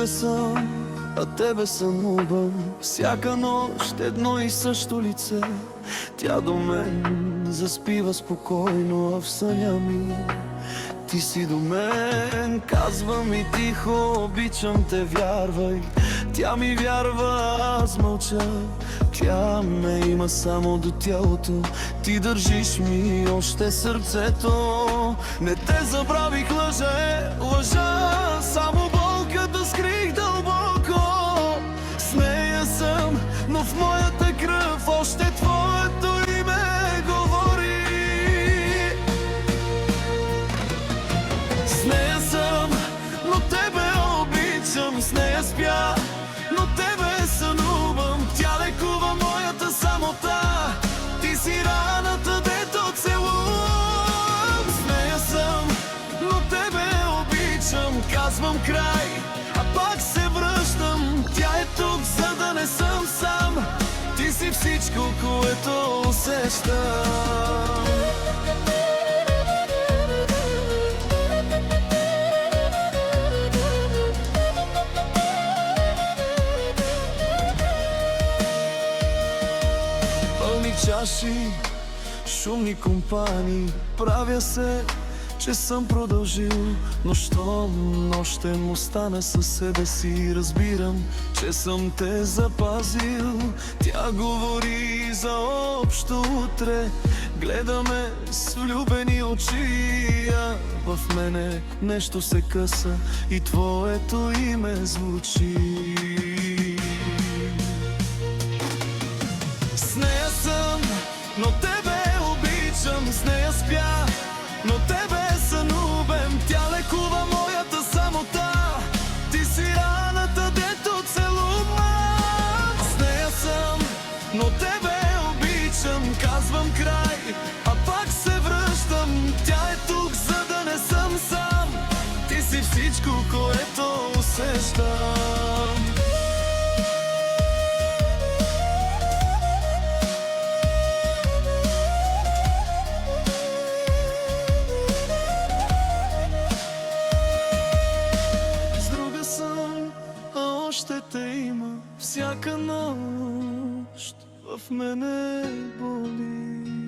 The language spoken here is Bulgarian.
друга съм, а тебе сънувам. Всяка нощ едно и също лице. Тя до мен заспива спокойно, а в съня ми ти си до мен. Казва ми тихо, обичам те, вярвай. Тя ми вярва, аз мълча. Тя ме има само до тялото. Ти държиш ми още сърцето. Не те забравих, лъжа. Само болката скрих дълбоко. С нея съм, но в моята кръв още твоето име говори. С нея съм, но тебе обичам. С нея спя, но тебе сънувам. Тя лекува моята самота. Ти си раната, дето целувам. С нея съм, но тебе обичам. Казвам край, а пак се връщам. Тя е тук, за да не съм сам. Ти си всичко, което усещам. Пълни чаши, шумни компании. Правя се, че съм продължил, но щом нощем остана със себе си, разбирам, че съм те запазил. Тя говори за общо утре, гледаме с влюбени очи, а в мене нещо се къса и твоето име звучи. С нея съм, но тебе обичам. С нея спя, но тебе сънувам. Тя лекува моята самота. Ти си раната, дето целувам. С нея съм, но тебе обичам. Казвам край, а пак се връщам. Тя е тук, за да не съм сам. Ти си всичко, което усещам. Още те има всяка нощ, в мене боли.